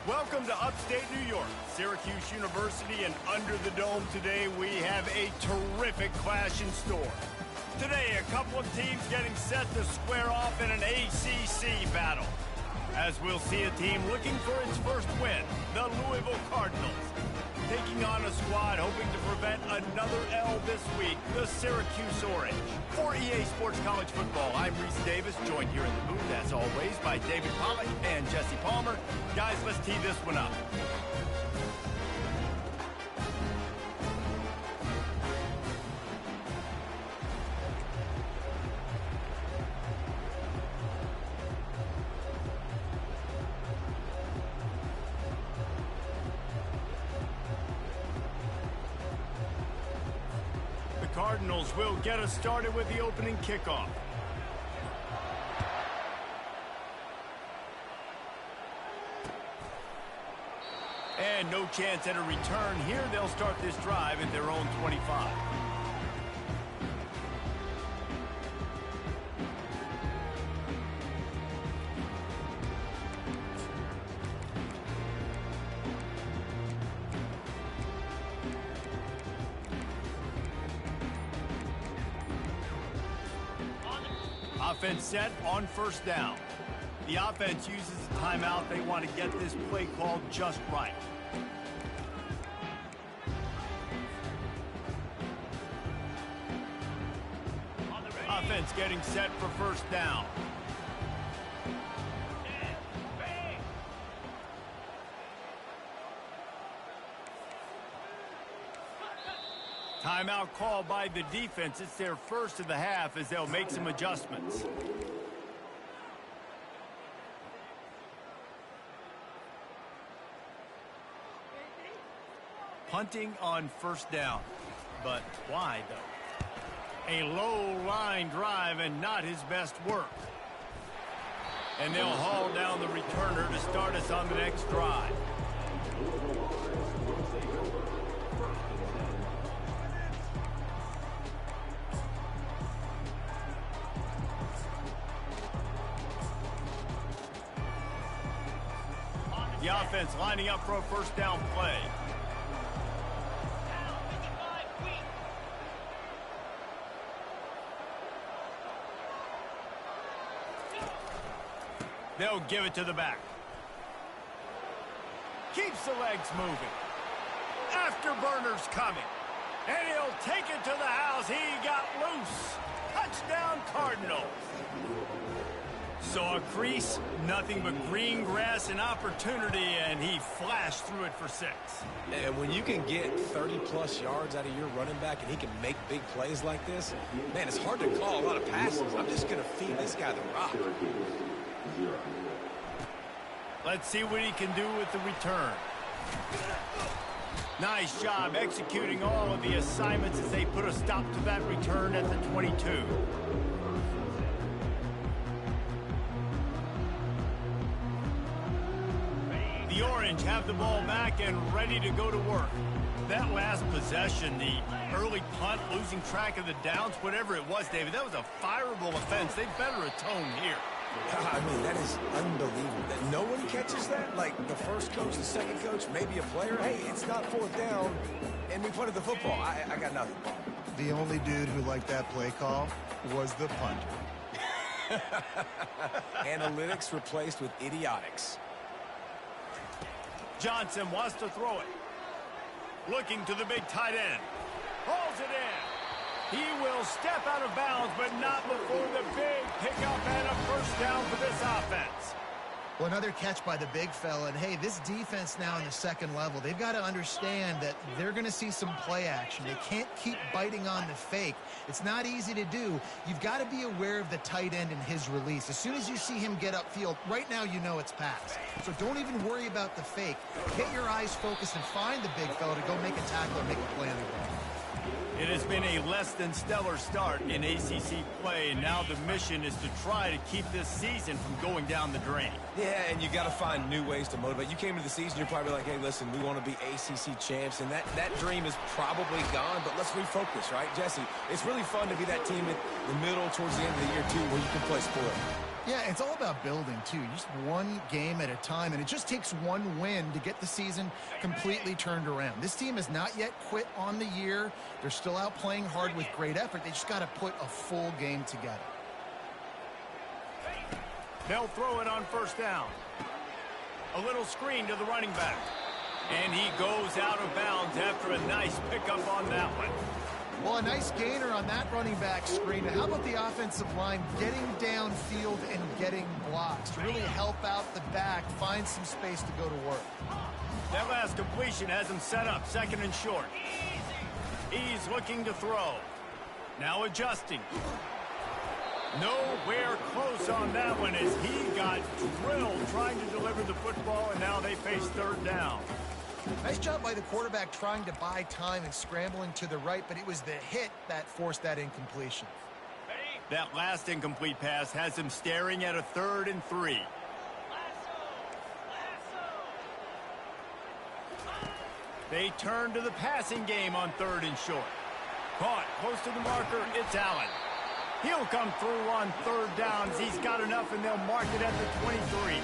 Welcome to upstate New York, Syracuse University, and under the dome today we have a terrific clash in store. Today, a couple of teams getting set to square off in an ACC battle. As we'll see a team looking for its first win, the Louisville Cardinals, taking on a squad hoping to prevent another L this week, the Syracuse Orange. For EA Sports College Football, I'm Reese Davis, joined here in the booth, as always, by David Pollack and Jesse Palmer. Guys, let's tee this one up. Cardinals will get us started with the opening kickoff. And no chance at a return here. They'll start this drive at their own 25. Offense set on first down. The offense uses a timeout. They want to get this play called just right. Offense getting set for first down. Timeout called by the defense. It's their first of the half as they'll make some adjustments. Punting on first down. But why, though? A low line drive and not his best work. And they'll haul down the returner to start us on the next drive. The offense lining up for a first down play. They'll give it to the back. Keeps the legs moving. Afterburner's coming. And he'll take it to the house. He got loose. Touchdown, Cardinals. Saw a crease, nothing but green grass and opportunity, and he flashed through it for 6. And when you can get 30-plus yards out of your running back and he can make big plays like this, man, it's hard to call a lot of passes. I'm just going to feed this guy the rock. Let's see what he can do with the return. Nice job executing all of the assignments as they put a stop to that return at the 22. The Orange have the ball back and ready to go to work. That last possession, the early punt, losing track of the downs, whatever it was, David, that was a fireable offense. They better atone here. I mean, that is unbelievable. That no one catches that? Like the first coach, the second coach, maybe a player. Hey, it's not fourth down, and we punted the football. I got nothing. The only dude who liked that play call was the punter. Analytics replaced with idiotics. Johnson wants to throw it. Looking to the big tight end. Hauls it in. He will step out of bounds, but not before the big pickup and a first down for this offense. Well, another catch by the big fella. And, hey, this defense now in the second level, they've got to understand that they're going to see some play action. They can't keep biting on the fake. It's not easy to do. You've got to be aware of the tight end and his release. As soon as you see him get upfield, right now you know it's pass. So don't even worry about the fake. Get your eyes focused and find the big fella to go make a tackle or make a play on the ground. It has been a less than stellar start in ACC play, and now the mission is to try to keep this season from going down the drain. Yeah, and you got to find new ways to motivate. You came into the season, you're probably like, hey, listen, we want to be ACC champs, and that dream is probably gone, but let's refocus, right? Jesse, it's really fun to be that team in the middle towards the end of the year, too, where you can play sport. Yeah, it's all about building, too. Just one game at a time, and it just takes one win to get the season completely turned around. This team has not yet quit on the year. They're still out playing hard with great effort. They just got to put a full game together. They'll throw it on first down. A little screen to the running back. And he goes out of bounds after a nice pickup on that one. Well, a nice gainer on that running back screen. How about the offensive line getting downfield and getting blocks to really help out the back, find some space to go to work? That last completion has him set up, second and short. He's looking to throw. Now adjusting. Nowhere close on that one as he got drilled trying to deliver the football, and now they face third down. Nice job by the quarterback trying to buy time and scrambling to the right, but it was the hit that forced that incompletion. That last incomplete pass has him staring at a 3rd and 3. They turn to the passing game on 3rd and short. Caught close to the marker, it's Allen. He'll come through on 3rd downs. He's got enough, and they'll mark it at the 23.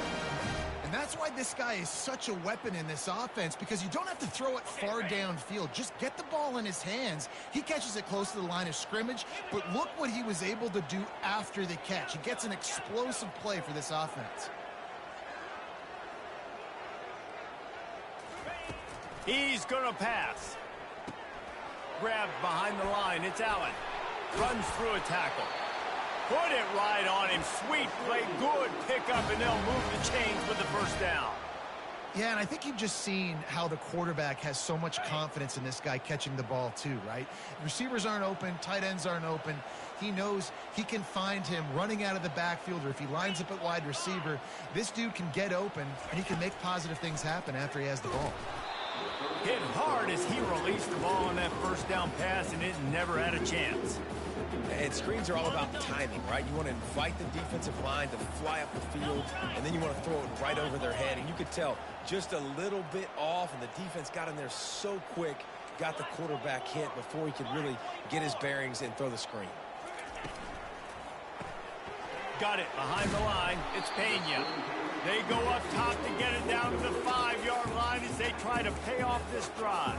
And that's why this guy is such a weapon in this offense, because you don't have to throw it far downfield. Just get the ball in his hands. He catches it close to the line of scrimmage, but look what he was able to do after the catch. He gets an explosive play for this offense. He's going to pass. Grabbed behind the line. It's Allen. Runs through a tackle. Put it right on him. Sweet play. Good pickup, and they'll move the chains with the first down. Yeah, and I think you've just seen how the quarterback has so much confidence in this guy catching the ball too, right? Receivers aren't open, tight ends aren't open. He knows he can find him running out of the backfield, or if he lines up at wide receiver, this dude can get open, and he can make positive things happen after he has the ball. Hit hard as he released the ball on that first down pass, and it never had a chance. And screens are all about timing, right? You want to invite the defensive line to fly up the field, and then you want to throw it right over their head. And you could tell just a little bit off, and the defense got in there so quick, got the quarterback hit before he could really get his bearings and throw the screen. Got it behind the line. It's Pena. They go up top to get it down to the 5-yard line as they try to pay off this drive.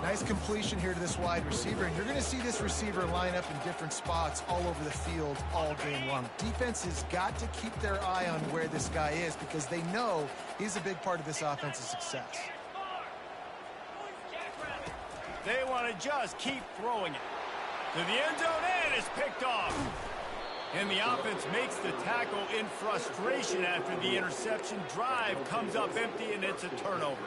Nice completion here to this wide receiver, and you're going to see this receiver line up in different spots all over the field all game long. Defense has got to keep their eye on where this guy is because they know he's a big part of this offensive success. They want to just keep throwing it to the end zone, and it's picked off. And the offense makes the tackle in frustration after the interception. Drive comes up empty, and it's a turnover.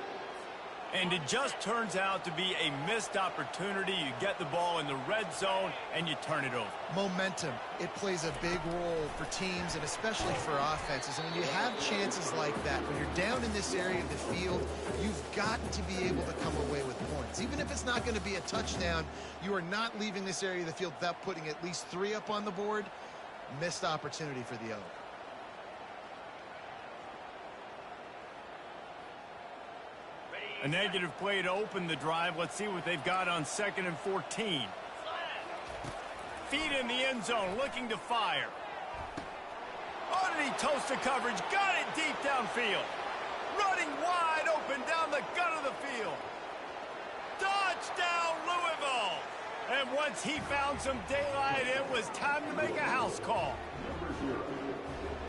And it just turns out to be a missed opportunity. You get the ball in the red zone, and you turn it over. Momentum, it plays a big role for teams and especially for offenses. And when you have chances like that, when you're down in this area of the field, you've got to be able to come away with points. Even if it's not going to be a touchdown, you are not leaving this area of the field without putting at least 3 up on the board. Missed opportunity for the other. A negative play to open the drive. Let's see what they've got on 2nd and 14. Feet in the end zone, looking to fire. Oh, did he toast the coverage? Got it deep downfield. Running wide open down the gut of the field. Touchdown, Louisville! And once he found some daylight, it was time to make a house call.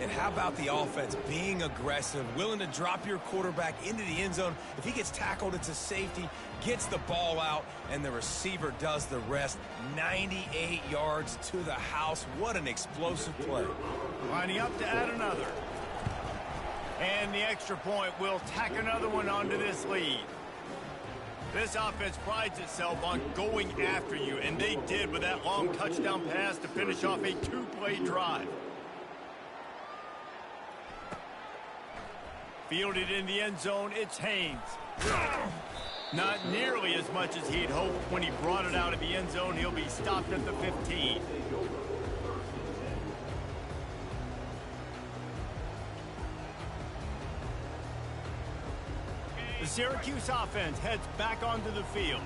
And how about the offense being aggressive, willing to drop your quarterback into the end zone? If he gets tackled, it's a safety, gets the ball out, and the receiver does the rest. 98 yards to the house. What an explosive play. Lining up to add another. And the extra point will tack another one onto this lead. This offense prides itself on going after you, and they did with that long touchdown pass to finish off a 2-play drive. Fielded in the end zone, it's Haynes. Not nearly as much as he'd hoped when he brought it out of the end zone. He'll be stopped at the 15. The Syracuse offense heads back onto the field.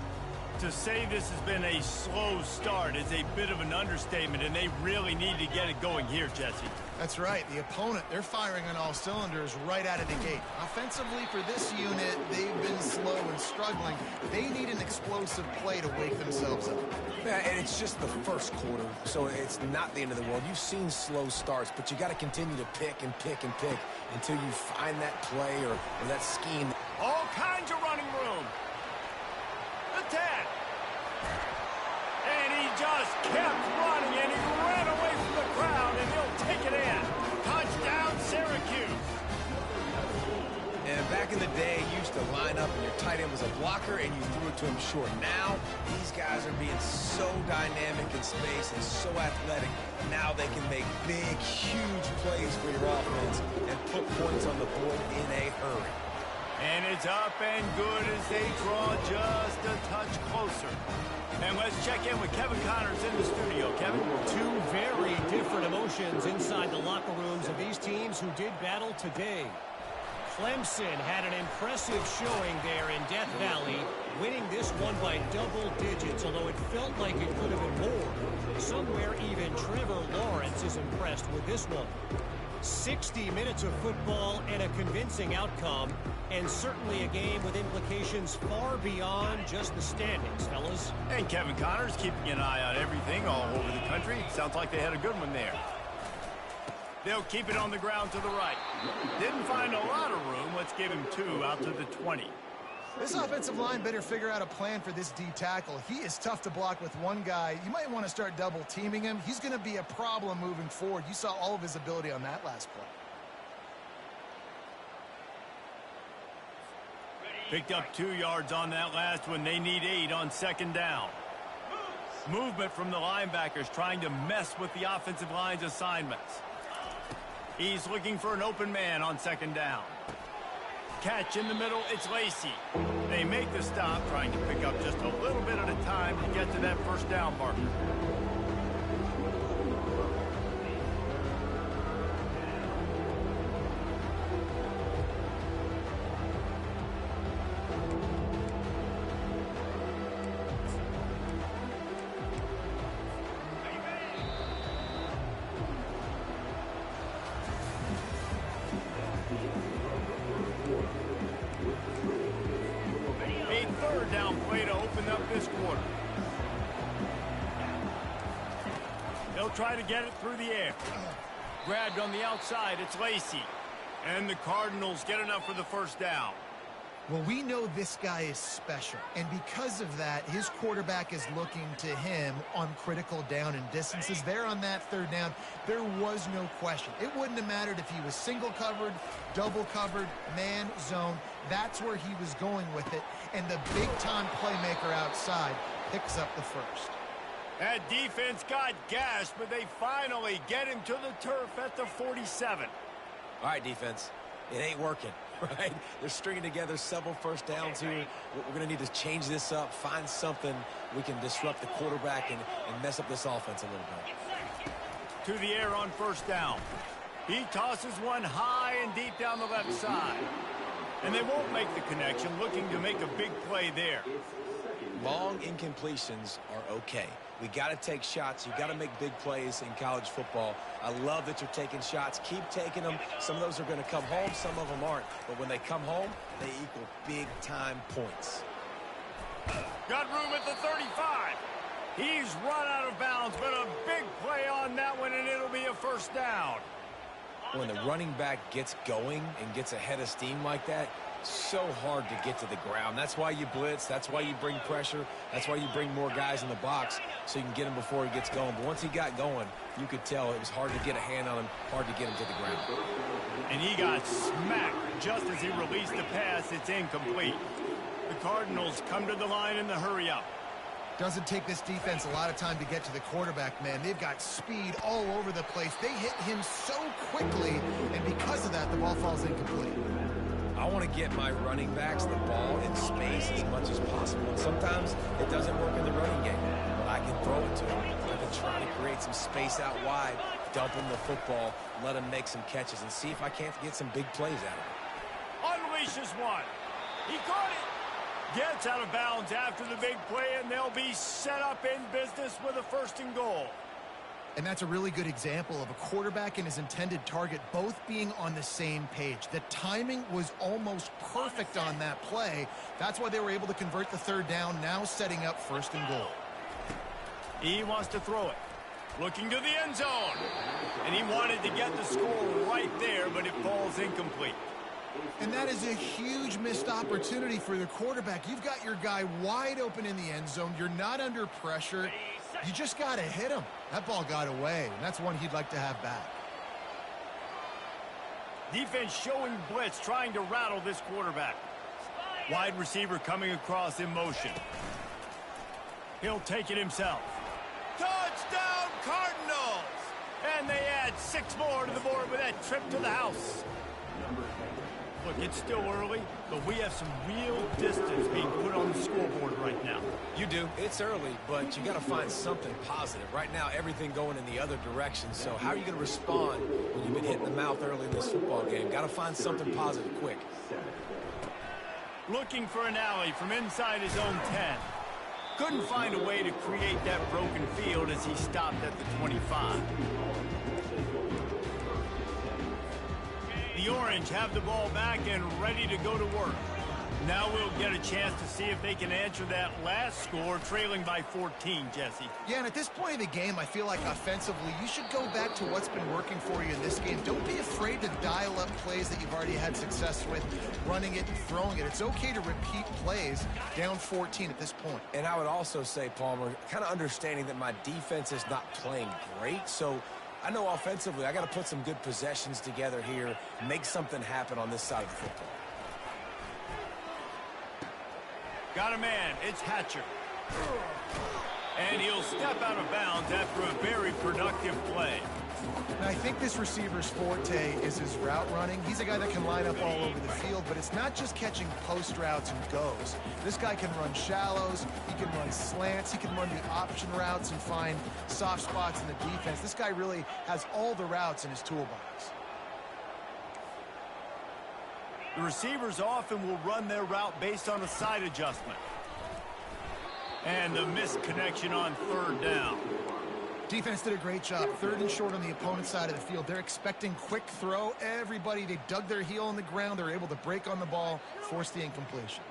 To say this has been a slow start is a bit of an understatement, and they really need to get it going here, Jesse. That's right. The opponent, they're firing on all cylinders right out of the gate. Offensively for this unit, they've been slow and struggling. They need an explosive play to wake themselves up. Yeah, and it's just the first quarter, so it's not the end of the world. You've seen slow starts, but you got to continue to pick and pick and pick until you find that play or that scheme. All kinds of running room. The 10. And he just kept running, and he ran away from the crowd, and he'll take it in. Touchdown, Syracuse. And back in the day, you used to line up, and your tight end was a blocker, and you threw it to him short. Now, these guys are being so dynamic in space and so athletic. Now they can make big, huge plays for your offense and put points on the board in a hurry. And it's up and good as they draw just a touch closer. And let's check in with Kevin Connors in the studio. Kevin? 2 very different emotions inside the locker rooms of these teams who did battle today. Clemson had an impressive showing there in Death Valley, winning this one by double digits, although it felt like it could have been more. Somewhere even Trevor Lawrence is impressed with this one. 60 minutes of football and a convincing outcome, and certainly a game with implications far beyond just the standings, fellas. And Kevin Connors keeping an eye on everything all over the country. Sounds like they had a good one there. They'll keep it on the ground to the right. Didn't find a lot of room. Let's give him 2 out to the 20. This offensive line better figure out a plan for this D tackle. He is tough to block with one guy. You might want to start double teaming him. He's going to be a problem moving forward. You saw all of his ability on that last play. Picked up 2 yards on that last one. They need 8 on second down. Movement from the linebackers trying to mess with the offensive line's assignments. He's looking for an open man on second down. Catch in the middle, it's Lacey. They make the stop, trying to pick up just a little bit at a time to get to that first down marker. Third down play to open up this quarter. They'll try to get it through the air. Grabbed on the outside, it's Lacey. And the Cardinals get enough for the first down. Well, we know this guy is special, and because of that, his quarterback is looking to him on critical down and distances. There on that third down, there was no question. It wouldn't have mattered if he was single covered, double covered, man, zone. That's where he was going with it, and the big-time playmaker outside picks up the first. That defense got gashed, but they finally get him to the turf at the 47. All right, defense. It ain't working, right? They're stringing together several first downs here. We're going to need to change this up, find something we can disrupt the quarterback and mess up this offense a little bit. To the air on first down. He tosses one high and deep down the left side. And they won't make the connection, looking to make a big play there. Long incompletions are okay. We got to take shots. You got to make big plays in college football. I love that you're taking shots. Keep taking them. Some of those are going to come home. Some of them aren't. But when they come home, they equal big-time points. Got room at the 35. He's run out of bounds, but a big play on that one, and it'll be a first down. When the running back gets going and gets ahead of steam like that, so hard to get to the ground. That's why you blitz. That's why you bring pressure. That's why you bring more guys in the box so you can get him before he gets going. But once he got going, you could tell it was hard to get a hand on him, hard to get him to the ground. And he got smacked just as he released the pass. It's incomplete. The Cardinals come to the line in the hurry-up. Doesn't take this defense a lot of time to get to the quarterback, man. They've got speed all over the place. They hit him so quickly, and because of that, the ball falls incomplete. I want to get my running backs the ball in space as much as possible. And sometimes it doesn't work in the running game, but I can throw it to them. I've been trying to create some space out wide, dump him the football, let him make some catches, and see if I can't get some big plays out of him. Unleashes one. He caught it. Gets out of bounds after the big play, and they'll be set up in business with a first and goal. And that's a really good example of a quarterback and his intended target both being on the same page. The timing was almost perfect on that play. That's why they were able to convert the third down, now setting up first and goal. He wants to throw it. Looking to the end zone. And he wanted to get the score right there, but it falls incomplete. And that is a huge missed opportunity for the quarterback. You've got your guy wide open in the end zone. You're not under pressure. You just got to hit him. That ball got away, and that's one he'd like to have back. Defense showing blitz, trying to rattle this quarterback. Wide receiver coming across in motion. He'll take it himself. Touchdown, Cardinals! And they add 6 more to the board with that trip to the house. Look, it's still early, but we have some real distance being put on the scoreboard right now. You do. It's early, but you got to find something positive. Right now, everything going in the other direction. So how are you going to respond when you've been hit in the mouth early in this football game? Got to find something positive quick. Looking for an alley from inside his own 10. Couldn't find a way to create that broken field as he stopped at the 25. The Orange have the ball back and ready to go to work. Now we'll get a chance to see if they can answer that last score, trailing by 14, Jesse. Yeah, and at this point of the game, I feel like offensively, you should go back to what's been working for you in this game. Don't be afraid to dial up plays that you've already had success with, running it and throwing it. It's okay to repeat plays down 14 at this point. And I would also say, Palmer, kind of understanding that my defense is not playing great, so I know offensively I got to put some good possessions together here, make something happen on this side of the football. Got a man. It's Hatcher. And he'll step out of bounds after a very productive play. Now, I think this receiver's forte is his route running. He's a guy that can line up all over the field, but it's not just catching post routes and goes. This guy can run shallows, he can run slants, he can run the option routes and find soft spots in the defense. This guy really has all the routes in his toolbox. The receivers often will run their route based on a side adjustment. And the missed connection on third down. Defense did a great job. 3rd and short on the opponent's side of the field. They're expecting quick throw. Everybody, they dug their heel on the ground. They're able to break on the ball, force the incompletion.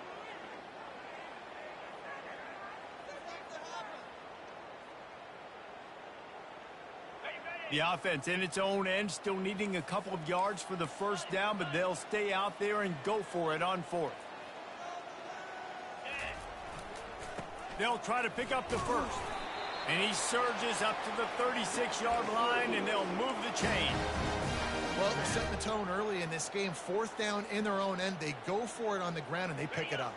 The offense in its own end, still needing a couple of yards for the first down, but they'll stay out there and go for it on 4th. They'll try to pick up the first. And he surges up to the 36-yard line, and they'll move the chain. Well, they're setting the tone early in this game. 4th down in their own end. They go for it on the ground, and they pick it up.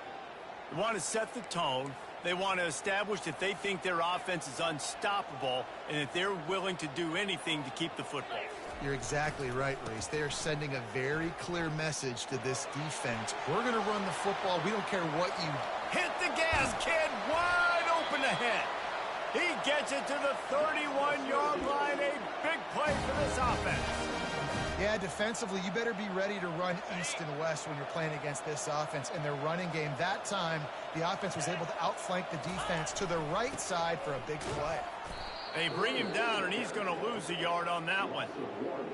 They want to set the tone. They want to establish that they think their offense is unstoppable and that they're willing to do anything to keep the football. You're exactly right, Reese. They are sending a very clear message to this defense. We're going to run the football. We don't care what you... Hit the gas, kid. Wide open ahead. He gets it to the 31-yard line. A big play for this offense. Yeah, defensively, you better be ready to run east and west when you're playing against this offense. In their running game, that time, the offense was able to outflank the defense to the right side for a big play. They bring him down, and he's going to lose a yard on that one.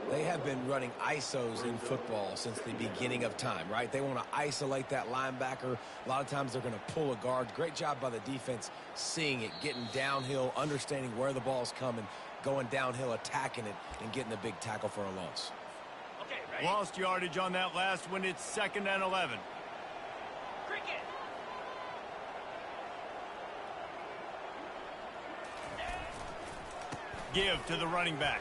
They have been running ISOs in football since the beginning of time, right? They want to isolate that linebacker. A lot of times they're going to pull a guard. Great job by the defense seeing it, getting downhill, understanding where the ball's coming, going downhill, attacking it, and getting a big tackle for a loss. Lost yardage on that last one. It's 2nd and 11. Give to the running back.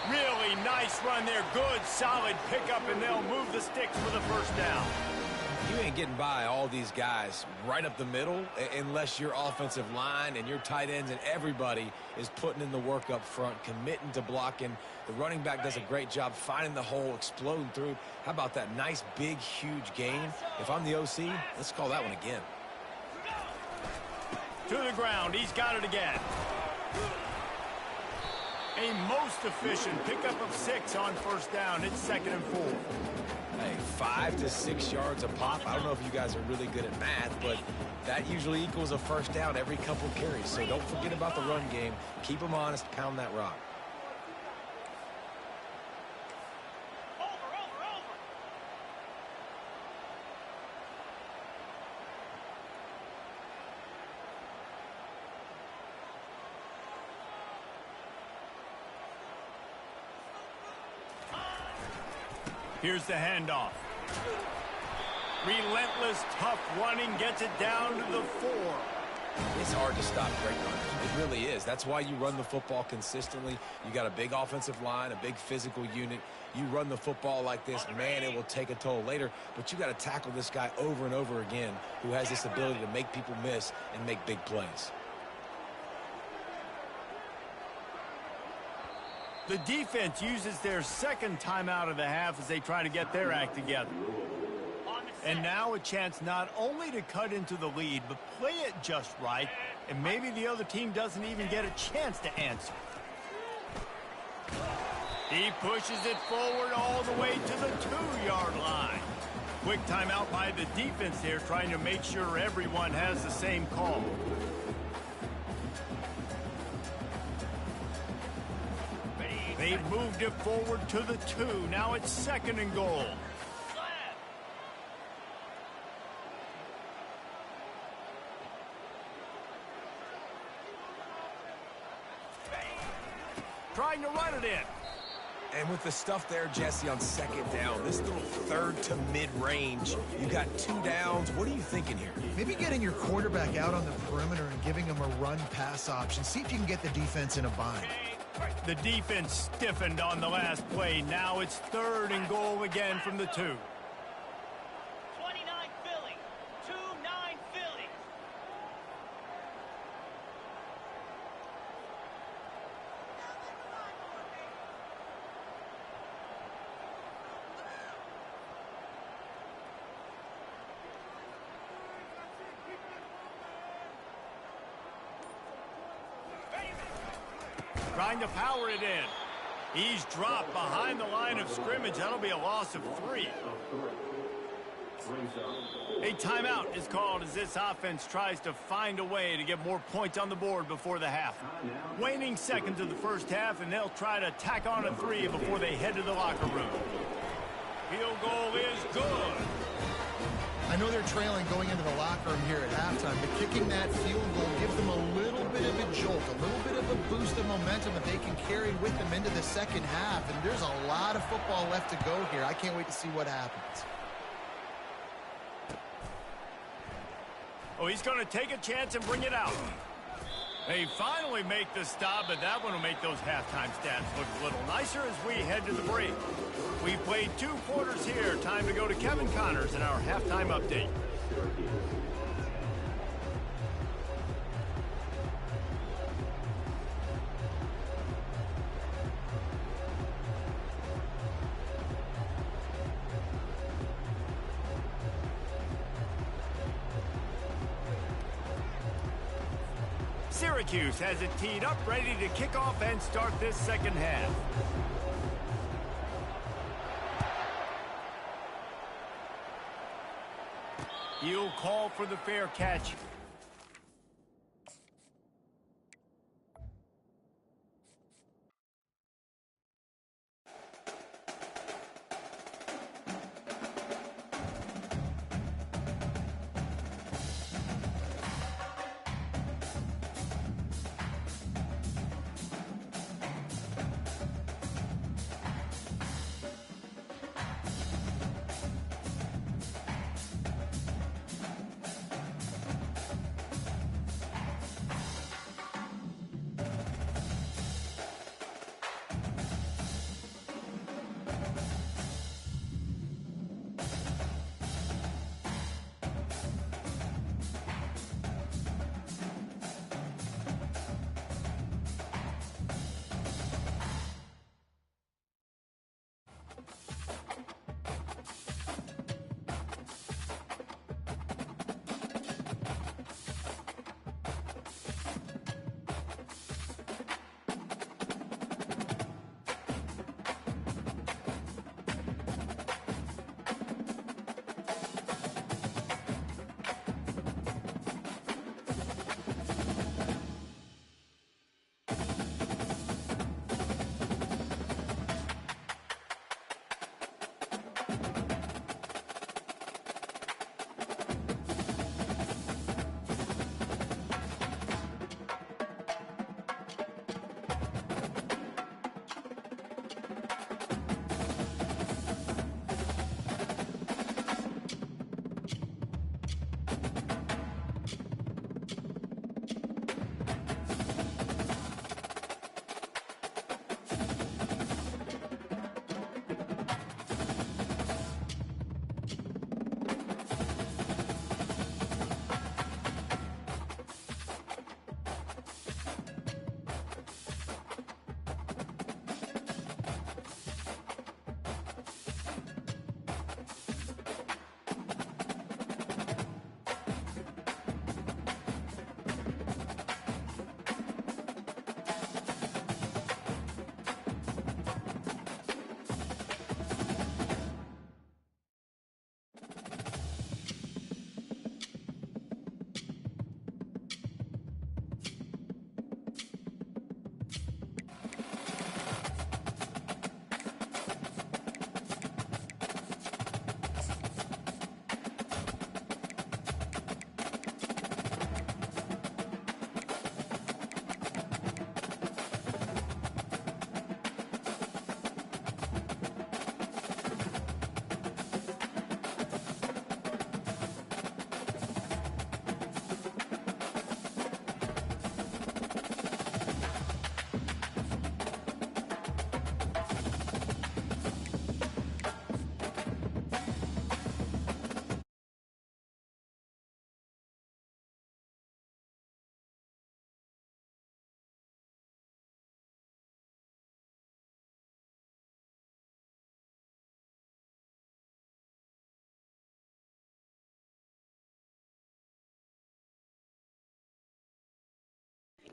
Really nice run there. Good, solid pickup, and they'll move the sticks for the first down. You ain't getting by all these guys right up the middle unless your offensive line and your tight ends and everybody is putting in the work up front, committing to blocking. The running back does a great job finding the hole, exploding through. How about that nice, big, huge gain? If I'm the OC, let's call that one again. To the ground. He's got it again. A most efficient pickup of 6 on first down. It's 2nd and 4. Hey, 5 to 6 yards a pop. I don't know if you guys are really good at math, but that usually equals a first down every couple carries. So don't forget about the run game. Keep them honest. Pound that rock. Here's the handoff. Relentless, tough running gets it down to the 4. It's hard to stop great runners. It really is. That's why you run the football consistently. You got a big offensive line, a big physical unit. You run the football like this, man, it will take a toll later. But you got to tackle this guy over and over again who has this ability to make people miss and make big plays. The defense uses their second timeout of the half as they try to get their act together. And now a chance not only to cut into the lead, but play it just right, and maybe the other team doesn't even get a chance to answer. He pushes it forward all the way to the 2-yard line. Quick timeout by the defense there, trying to make sure everyone has the same call. They've moved it forward to the 2. Now it's 2nd and goal. Trying to run it in. And with the stuff there, Jesse, on 2nd down, this little 3rd to mid-range, you got 2 downs. What are you thinking here? Maybe getting your quarterback out on the perimeter and giving him a run-pass option. See if you can get the defense in a bind. The defense stiffened on the last play. Now it's 3rd and goal again from the 2. 29 Philly. trying to power it in. He's dropped behind the line of scrimmage. That'll be a loss of 3. A timeout is called as this offense tries to find a way to get more points on the board before the half. Waning seconds of the first half, and they'll try to tack on a 3 before they head to the locker room. Field goal is good. I know they're trailing going into the locker room here at halftime, but kicking that field goal gives them a little bit of a jolt, a little bit of a boost of momentum that they can carry with them into the second half. And there's a lot of football left to go here. I can't wait to see what happens. Oh, he's going to take a chance and bring it out. They finally make the stop, but that one will make those halftime stats look a little nicer as we head to the break. We've played 2 quarters here. Time to go to Kevin Connors in our halftime update. Syracuse has it teed up, ready to kick off and start this second half. He'll call for the fair catch.